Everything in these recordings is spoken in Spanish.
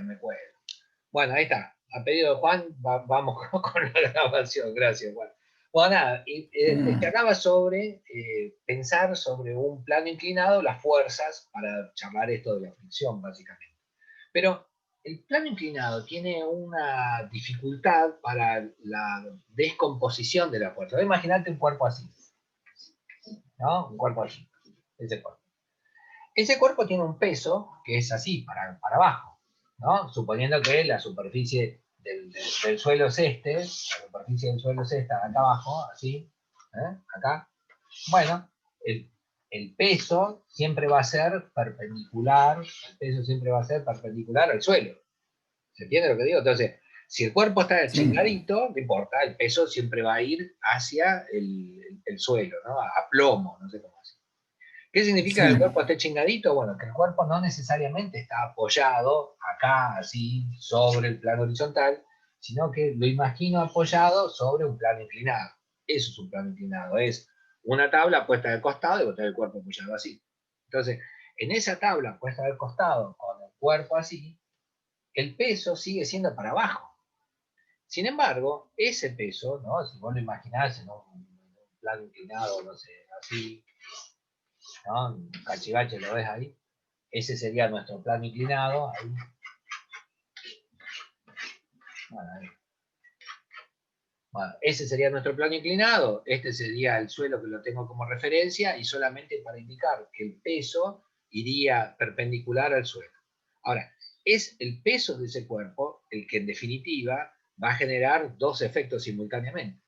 me acuerdo. Bueno, ahí está. A pedido de Juan, vamos con la grabación. Gracias, Juan. Bueno, nada, charlaba sobre pensar sobre un plano inclinado, las fuerzas, para charlar esto de la fricción, básicamente. Pero el plano inclinado tiene una dificultad para la descomposición de la fuerza. Imagínate un cuerpo así, ¿no? Un cuerpo así, ese cuerpo. Ese cuerpo tiene un peso que es así, para abajo, ¿no? Suponiendo que la superficie del suelo es la superficie del suelo es esta, acá abajo, así, acá. Bueno, el peso siempre va a ser perpendicular, al suelo. ¿Se entiende lo que digo? Entonces, si el cuerpo está chingadito, no importa, el peso siempre va a ir hacia el suelo, ¿no? A plomo, no sé cómo decir. ¿Qué significa que el cuerpo esté chingadito? Bueno, que el cuerpo no necesariamente está apoyado acá, así, sobre el plano horizontal, sino que lo imagino apoyado sobre un plano inclinado. Eso es un plano inclinado, es una tabla puesta de costado y vos tenés el cuerpo apoyado así. Entonces, en esa tabla puesta de costado, con el cuerpo así, el peso sigue siendo para abajo. Sin embargo, ese peso, ¿no? Si vos lo imaginás en un plano inclinado, no sé, así, ¿no? Cachivache lo ves ahí. Ese sería nuestro plano inclinado. Ahí. Bueno, ahí. Bueno, ese sería nuestro plano inclinado. Este sería el suelo que lo tengo como referencia y solamente para indicar que el peso iría perpendicular al suelo. Ahora, es el peso de ese cuerpo el que en definitiva va a generar dos efectos simultáneamente.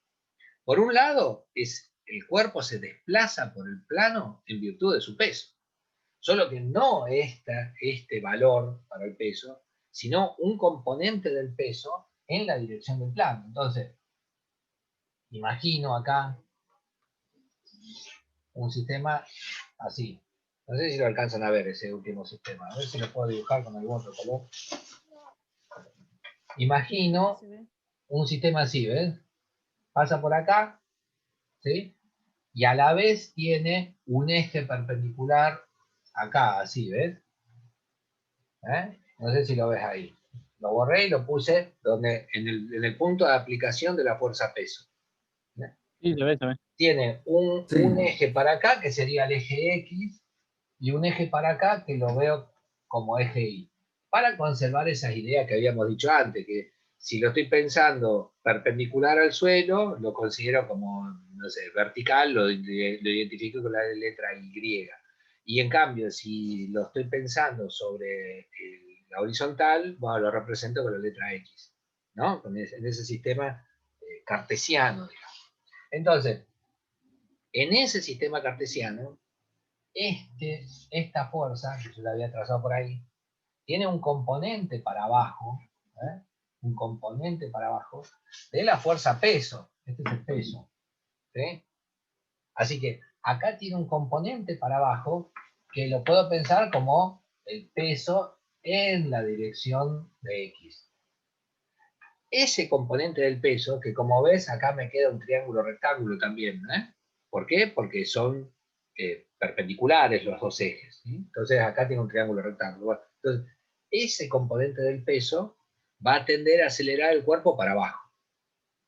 Por un lado, el cuerpo se desplaza por el plano en virtud de su peso. Solo que no este valor para el peso, sino un componente del peso en la dirección del plano. Entonces, imagino acá un sistema así. No sé si lo alcanzan a ver ese último sistema. A ver si lo puedo dibujar con algún otro color. Imagino un sistema así, ¿ves? Pasa por acá, ¿sí? Y a la vez tiene un eje perpendicular acá, así, ¿ves? No sé si lo ves ahí. Lo borré y lo puse en el punto de aplicación de la fuerza peso. Sí, se ve. Tiene un eje para acá, que sería el eje X, y un eje para acá, que lo veo como eje Y. Para conservar esas ideas que habíamos dicho antes, que si lo estoy pensando perpendicular al suelo, lo considero como, no sé, vertical, lo identifico con la letra Y. Y en cambio, si lo estoy pensando sobre la horizontal, bueno, lo represento con la letra X, ¿no? En ese sistema cartesiano, digamos. Entonces, en ese sistema cartesiano, esta fuerza, que yo la había trazado por ahí, tiene un componente para abajo, ¿eh? Un componente para abajo de la fuerza peso. Este es el peso. ¿Sí? Así que acá tiene un componente para abajo que lo puedo pensar como el peso en la dirección de X. Ese componente del peso, que como ves acá me queda un triángulo rectángulo también, ¿eh? ¿Por qué? Porque son perpendiculares los dos ejes, ¿sí? Entonces acá tiene un triángulo rectángulo. Bueno, entonces, ese componente del peso va a tender a acelerar el cuerpo para abajo.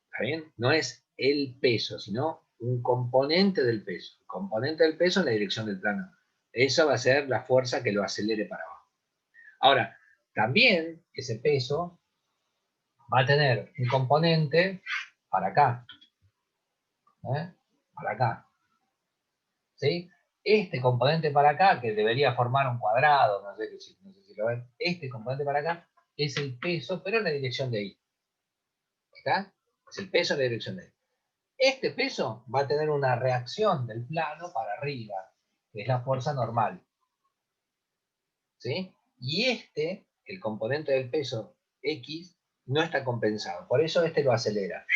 ¿Está bien? No es el peso, sino un componente del peso. El componente del peso en la dirección del plano. Esa va a ser la fuerza que lo acelere para abajo. Ahora, también ese peso va a tener un componente para acá. Para acá. ¿Sí? Este componente para acá, que debería formar un cuadrado, no sé si lo ven, este componente para acá es el peso, pero en la dirección de Y. ¿Está? Es el peso en la dirección de Y. Este peso va a tener una reacción del plano para arriba, que es la fuerza normal. ¿Sí? Y el componente del peso X, no está compensado. Por eso este lo acelera,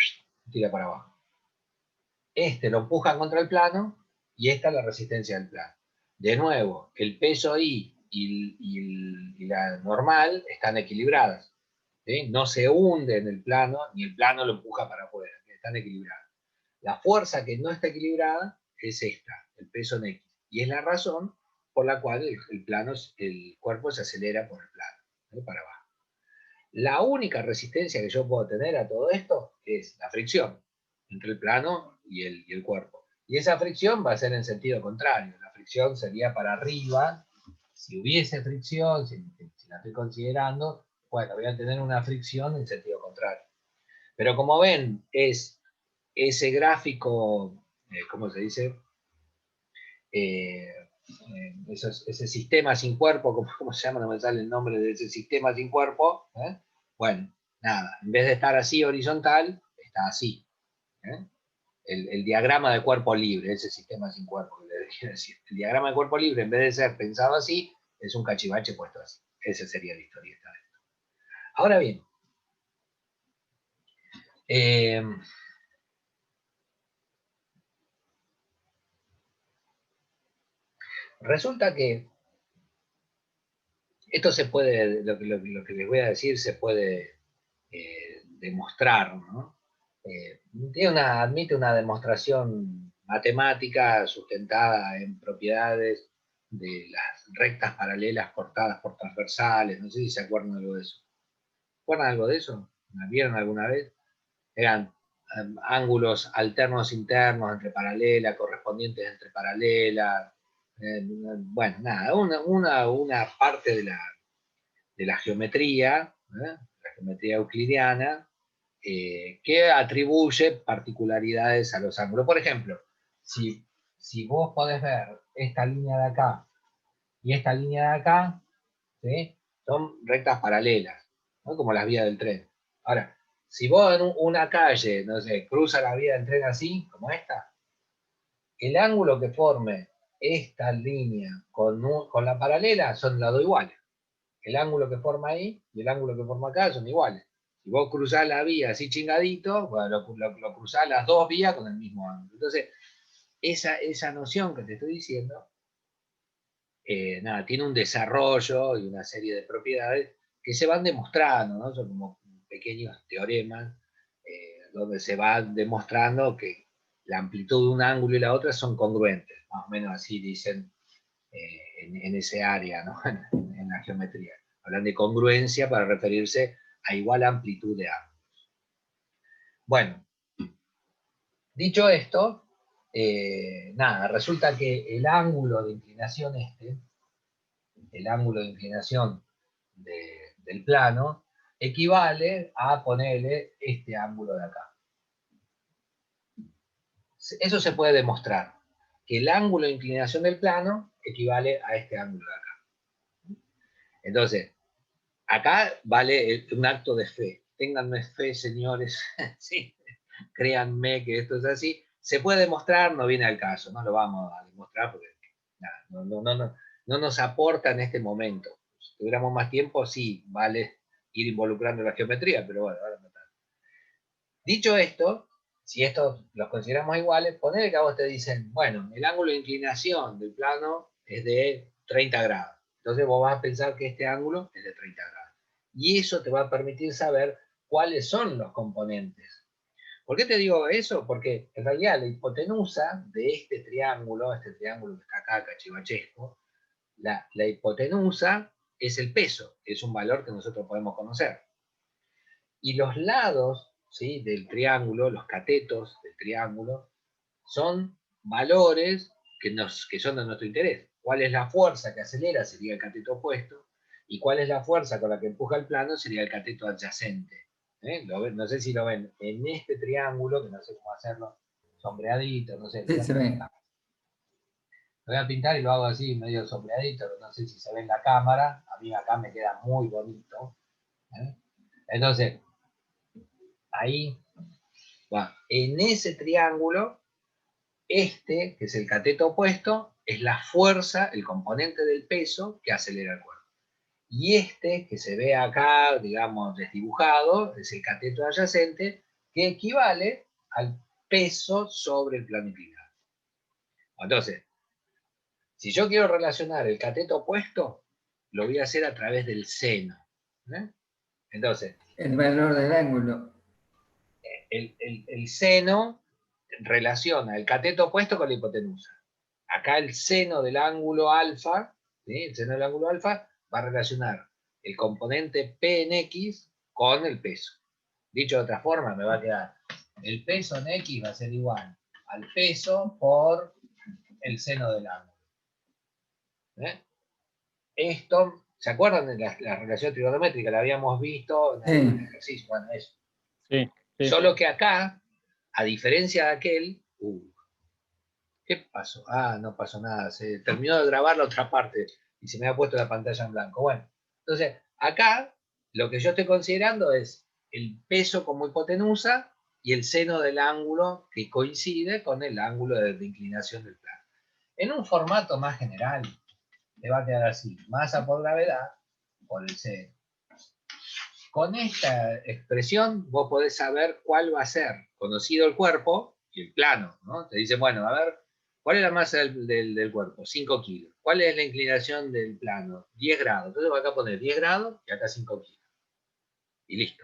tira para abajo. Este lo empujan contra el plano y esta es la resistencia del plano. De nuevo, el peso I y la normal están equilibradas. ¿Sí? No se hunde en el plano, ni el plano lo empuja para afuera. Están equilibradas. La fuerza que no está equilibrada es esta, el peso en X. Y es la razón por la cual el cuerpo se acelera por el plano, ¿sí? Para abajo. La única resistencia que yo puedo tener a todo esto es la fricción entre el plano y el cuerpo. Y esa fricción va a ser en sentido contrario. La fricción sería para arriba. Si hubiese fricción, si la estoy considerando, bueno, voy a tener una fricción en sentido contrario. Pero como ven, es ese gráfico, ¿cómo se dice? Ese sistema sin cuerpo, ¿cómo se llama? No me sale el nombre de ese sistema sin cuerpo. Bueno, nada, en vez de estar así horizontal, está así. El diagrama de cuerpo libre, ese sistema sin cuerpo, que le quiero decir. El diagrama de cuerpo libre, en vez de ser pensado así, es un cachivache puesto así. Esa sería la historieta de esto. Ahora bien, resulta que esto se puede, lo que les voy a decir se puede demostrar, ¿no? Admite una demostración matemática sustentada en propiedades de las rectas paralelas cortadas por transversales. No sé si se acuerdan algo de eso. ¿Se acuerdan algo de eso? ¿La vieron alguna vez? Eran ángulos alternos internos entre paralelas, correspondientes entre paralelas. Bueno, nada, una parte de la geometría, la geometría euclidiana, que atribuye particularidades a los ángulos. Por ejemplo, si vos podés ver esta línea de acá y esta línea de acá, ¿sí? Son rectas paralelas, ¿no? Como las vías del tren. Ahora, si vos en una calle, no sé, cruza la vía del tren así, como esta, el ángulo que forme esta línea con la paralela son lados iguales. El ángulo que forma ahí y el ángulo que forma acá son iguales. Si vos cruzás la vía así chingadito, bueno, lo cruzás las dos vías con el mismo ángulo. Entonces, esa noción que te estoy diciendo, nada, tiene un desarrollo y una serie de propiedades que se van demostrando, ¿no? Son como pequeños teoremas donde se va demostrando que la amplitud de un ángulo y la otra son congruentes, más o menos así dicen en ese área, ¿no? en la geometría. Hablan de congruencia para referirse a igual amplitud de ángulos. Bueno, dicho esto, nada, resulta que el ángulo de inclinación el ángulo de inclinación del plano, equivale a ponerle este ángulo de acá. Eso se puede demostrar, que el ángulo de inclinación del plano equivale a este ángulo de acá. Entonces, acá vale un acto de fe. Ténganme fe, señores. Sí, créanme que esto es así. Se puede demostrar, no viene al caso. No lo vamos a demostrar porque no nos aporta en este momento. Si tuviéramos más tiempo, sí, vale ir involucrando la geometría, pero bueno, ahora no tanto. Dicho esto, si estos los consideramos iguales, ponele que a vos te dicen, bueno, el ángulo de inclinación del plano es de 30 grados. Entonces vos vas a pensar que este ángulo es de 30 grados. Y eso te va a permitir saber cuáles son los componentes. ¿Por qué te digo eso? Porque en realidad la hipotenusa de este triángulo que está acá, cachivachesco, la hipotenusa es el peso, que es un valor que nosotros podemos conocer. Y los lados, ¿sí?, del triángulo, los catetos del triángulo, son valores que son de nuestro interés. ¿Cuál es la fuerza que acelera? Sería el cateto opuesto. ¿Y cuál es la fuerza con la que empuja el plano? Sería el cateto adyacente. No sé si lo ven en este triángulo, que no sé cómo hacerlo, sombreadito, no sé. Sí, se ve. Lo voy a pintar y lo hago así, medio sombreadito, no sé si se ve en la cámara. A mí acá me queda muy bonito. Entonces, ahí va. En ese triángulo, que es el cateto opuesto, es la fuerza, el componente del peso que acelera el cuerpo. Y que se ve acá, digamos, desdibujado, es el cateto adyacente, que equivale al peso sobre el plano inclinado. Entonces, si yo quiero relacionar el cateto opuesto, lo voy a hacer a través del seno. Entonces, El valor del ángulo. el seno relaciona el cateto opuesto con la hipotenusa. Acá el seno del ángulo alfa, ¿sí?, el seno del ángulo alfa va a relacionar el componente P en X con el peso. Dicho de otra forma, me va a quedar el peso en X va a ser igual al peso por el seno del ángulo. Esto, ¿se acuerdan de la relación trigonométrica? La habíamos visto en el ejercicio. Bueno, eso. Sí, sí. Solo que acá, a diferencia de aquel, ¿qué pasó? Ah, no pasó nada. Se terminó de grabar la otra parte y se me ha puesto la pantalla en blanco. Bueno, entonces, acá lo que yo estoy considerando es el peso como hipotenusa y el seno del ángulo que coincide con el ángulo de inclinación del plano. En un formato más general, te va a quedar así: masa por gravedad por el seno. Con esta expresión vos podés saber cuál va a ser, conocido el cuerpo y el plano, ¿no? Te dice, bueno, a ver, ¿cuál es la masa del cuerpo? 5 kilos. ¿Cuál es la inclinación del plano? 10 grados. Entonces acá poner 10 grados y acá 5 kilos. Y listo.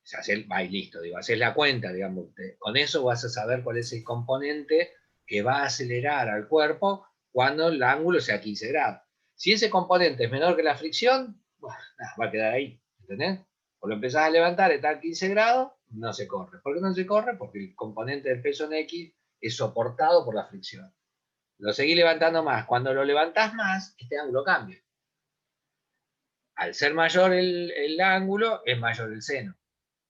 Y listo, digo, haces la cuenta, digamos. Con eso vas a saber cuál es el componente que va a acelerar al cuerpo cuando el ángulo sea 15 grados. Si ese componente es menor que la fricción, bueno, nada, va a quedar ahí, ¿entendés? O lo empezás a levantar, está a 15 grados, no se corre. ¿Por qué no se corre? Porque el componente del peso en X es soportado por la fricción. Lo seguís levantando más. Cuando lo levantás más, este ángulo cambia. Al ser mayor el ángulo, es mayor el seno.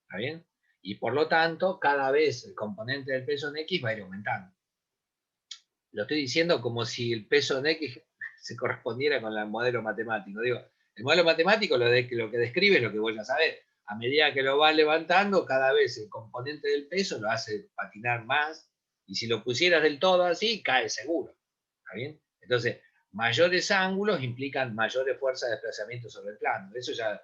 ¿Está bien? Y por lo tanto, cada vez el componente del peso en X va a ir aumentando. Lo estoy diciendo como si el peso en X se correspondiera con el modelo matemático. Digo, el modelo matemático lo que describe es lo que vos ya sabés. A medida que lo vas levantando, cada vez el componente del peso lo hace patinar más. Y si lo pusieras del todo así, cae seguro. ¿Está bien? Entonces, mayores ángulos implican mayores fuerzas de desplazamiento sobre el plano. Eso ya,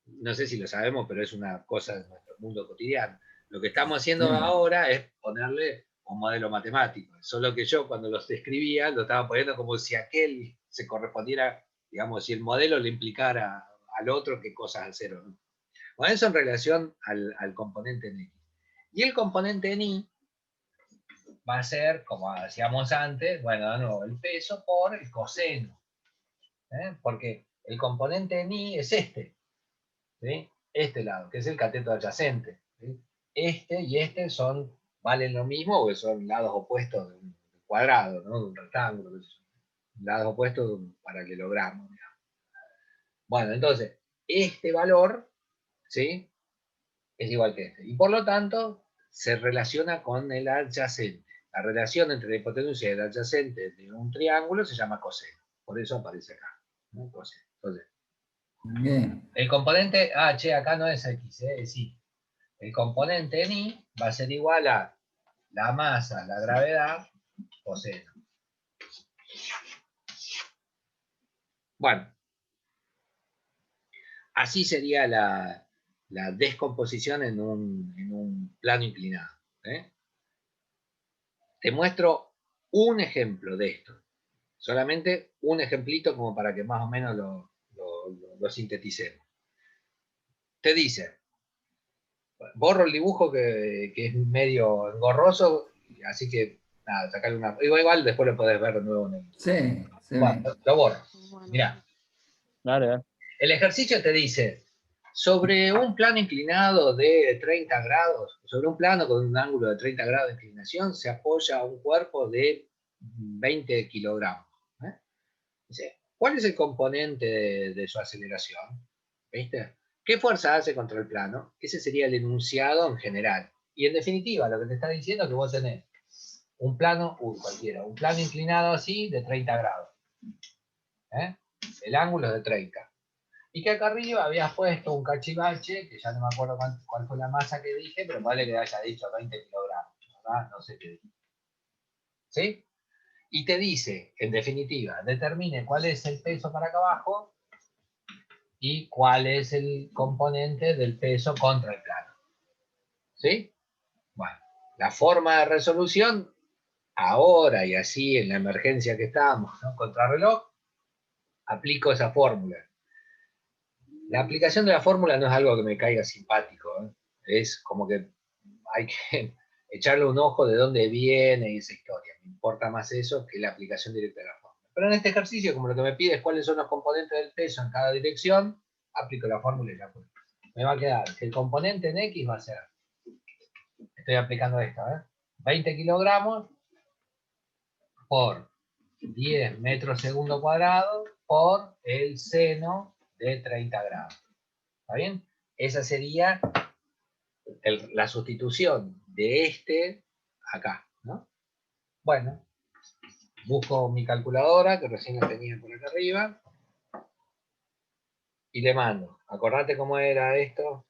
no sé si lo sabemos, pero es una cosa de nuestro mundo cotidiano. Lo que estamos haciendo ahora es ponerle un modelo matemático. Solo que yo, cuando los describía, lo estaba poniendo como si aquel se correspondiera, digamos, si el modelo le implicara al otro qué cosas hacer o no. Bueno, eso en relación al componente en X. Y el componente en Y va a ser, como decíamos antes, bueno, de nuevo, el peso por el coseno. Porque el componente en Y es este. ¿Sí? Este lado, que es el cateto adyacente. ¿Sí? Este y este valen lo mismo porque son lados opuestos de un cuadrado, ¿no? De un rectángulo. Lados opuestos de un paralelogramo. Digamos. Bueno, entonces, este valor, ¿sí? Es igual que este. Y por lo tanto, se relaciona con el adyacente. La relación entre la hipotenusa y el adyacente de un triángulo se llama coseno. Por eso aparece acá. ¿No? Coseno. Entonces, bien. el componente, acá no es X, es Y. El componente en Y va a ser igual a la masa, la gravedad, coseno. Bueno, así sería la descomposición en un plano inclinado. Te muestro un ejemplo de esto. Solamente un ejemplito como para que más o menos lo sinteticemos. Te dice, borro el dibujo que es medio engorroso, así que nada, sacarle una... Igual después lo podés ver de nuevo en el... Sí, se Bueno, ve. lo borro. Mirá. Dale, dale. El ejercicio te dice, sobre un plano inclinado de 30 grados, sobre un plano con un ángulo de 30 grados de inclinación, se apoya un cuerpo de 20 kilogramos. Dice, ¿cuál es el componente de su aceleración? ¿Viste? ¿Qué fuerza hace contra el plano? Ese sería el enunciado en general. Y en definitiva, lo que te está diciendo es que vos tenés un plano, cualquiera, un plano inclinado así de 30 grados. El ángulo es de 30. Y que acá arriba habías puesto un cachivache, que ya no me acuerdo cuál fue la masa que dije, pero vale que haya dicho 20 kilogramos, ¿verdad? No sé qué dije. ¿Sí? Y te dice, en definitiva, determine cuál es el peso para acá abajo y cuál es el componente del peso contra el plano. ¿Sí? Bueno, la forma de resolución, ahora y así en la emergencia que estábamos, ¿no? Contrarreloj, aplico esa fórmula. La aplicación de la fórmula no es algo que me caiga simpático, ¿eh? Es como que hay que echarle un ojo de dónde viene esa historia. Me importa más eso que la aplicación directa de la fórmula. Pero en este ejercicio, como lo que me pide es cuáles son los componentes del peso en cada dirección, aplico la fórmula y la aplico. me va a quedar que el componente en X va a ser, estoy aplicando esto, 20 kilogramos por 10 metros segundo cuadrado por el seno de 30 grados. ¿Está bien? Esa sería la sustitución de este acá, ¿no? Bueno, busco mi calculadora, que recién la tenía por acá arriba, y le mando. Acordate cómo era esto.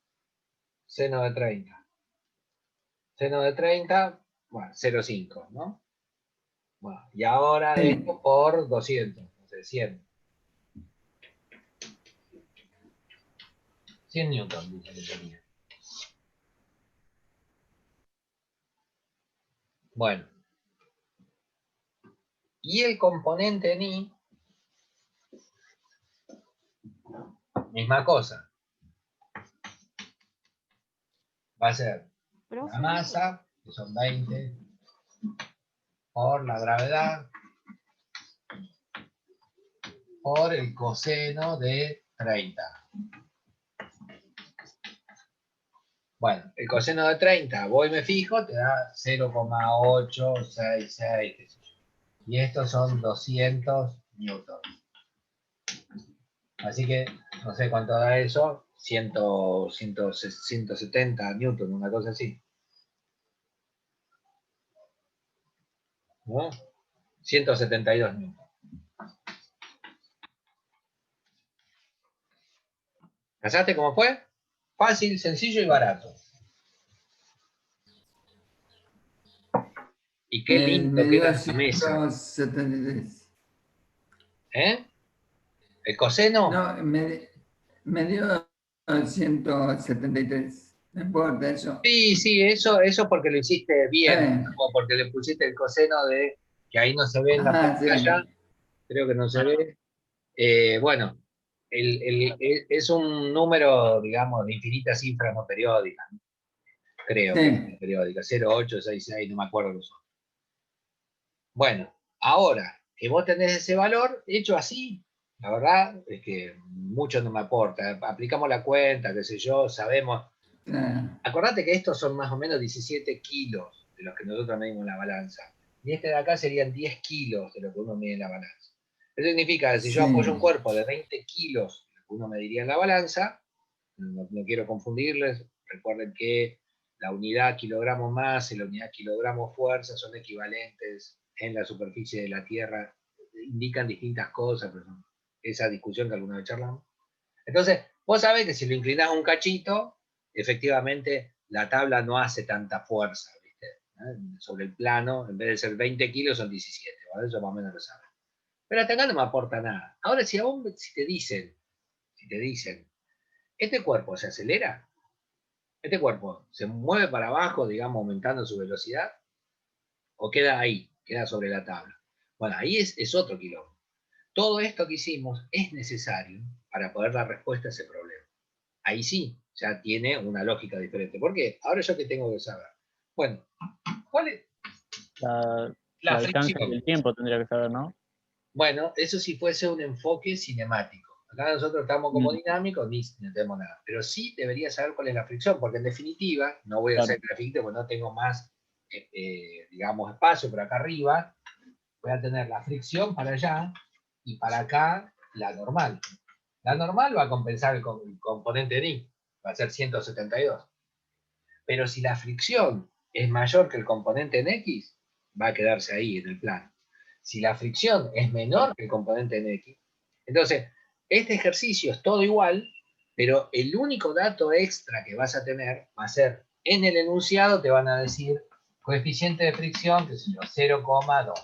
Seno de 30. Seno de 30, bueno, 0,5, ¿no? Bueno, y ahora Sí. esto por 200, no sé, 100. 100 newton, dice que tenía. Bueno. Y el componente en I, misma cosa. Va a ser la masa, que son 20, por la gravedad, por el coseno de 30. Bueno, el coseno de 30, voy y me fijo, te da 0,866, qué sé yo. Y estos son 200 newtons. Así que, no sé cuánto da eso, 170 newtons, una cosa así. ¿No? 172 newtons. ¿Casaste cómo fue? Fácil, sencillo y barato. Y qué lindo Me queda dio esta mesa. 173. ¿Eh? ¿El coseno? No, me dio 173. No importa eso. Sí, eso porque lo hiciste bien, Eh, o porque le pusiste el coseno de, que ahí no se ve en la pantalla, sí. creo que no se ve. Bueno, es un número, digamos, de infinitas cifras no periódicas, creo que Sí. es periódica, 0866, no me acuerdo los otros. Bueno, ahora que vos tenés ese valor, hecho así, la verdad es que mucho no me aporta. Aplicamos la cuenta, qué sé yo, sabemos. Claro. Acordate que estos son más o menos 17 kilos de los que nosotros medimos en la balanza. Y este de acá serían 10 kilos de lo que uno mide en la balanza. Eso significa que si yo apoyo un Sí. cuerpo de 20 kilos, lo que uno mediría en la balanza, no quiero confundirles, recuerden que la unidad kilogramo masa y la unidad kilogramo fuerza son equivalentes en la superficie de la Tierra, indican distintas cosas, pero esa discusión que alguna vez charlamos. Entonces, vos sabés que si lo inclinás un cachito, efectivamente la tabla no hace tanta fuerza, ¿viste? Sobre el plano, en vez de ser 20 kilos, son 17, ¿vale? Eso más o menos lo sabes. Pero hasta acá no me aporta nada. Ahora, si te dicen, este cuerpo se acelera, este cuerpo se mueve para abajo, digamos, aumentando su velocidad, o queda ahí, queda sobre la tabla. Bueno, ahí es otro kilómetro. Todo esto que hicimos es necesario para poder dar respuesta a ese problema. Ahí sí, ya tiene una lógica diferente. ¿Por qué? Ahora yo que tengo que saber. Bueno, ¿cuál es la La distancia y fricción? el tiempo tendría que saber, ¿no? Bueno, eso si fuese un enfoque cinemático. Acá nosotros estamos como Mm, dinámicos, ni tenemos nada. Pero sí debería saber cuál es la fricción, porque en definitiva, no voy a claro, hacer grafito porque no tengo más, digamos, espacio por acá arriba. Voy a tener la fricción para allá y para acá la normal. La normal va a compensar el componente de I, va a ser 172. Pero si la fricción es mayor que el componente en X, va a quedarse ahí en el plano. Si la fricción es menor claro. que el componente en X, entonces este ejercicio es todo igual, pero el único dato extra que vas a tener va a ser en el enunciado, te van a decir coeficiente de fricción, que es 0,2.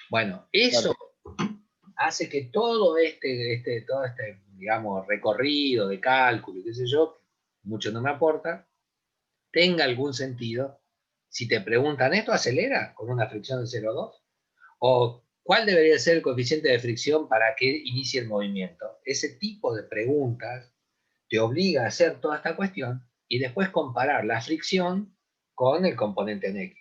Bueno, Claro. eso hace que todo este, digamos, recorrido de cálculo, qué sé yo, mucho no me aporta, tenga algún sentido. Si te preguntan, ¿esto acelera con una fricción de 0,2? ¿O cuál debería ser el coeficiente de fricción para que inicie el movimiento? Ese tipo de preguntas te obliga a hacer toda esta cuestión y después comparar la fricción con el componente en X.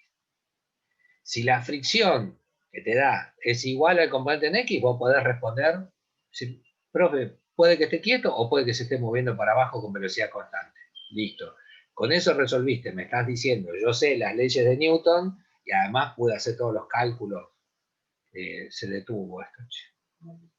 Si la fricción que te da es igual al componente en X, vos podés responder, sí, profe, Puede que esté quieto o puede que se esté moviendo para abajo con velocidad constante. Listo. Con eso resolviste, me estás diciendo, yo sé las leyes de Newton y además pude hacer todos los cálculos. Se detuvo esto. Bueno.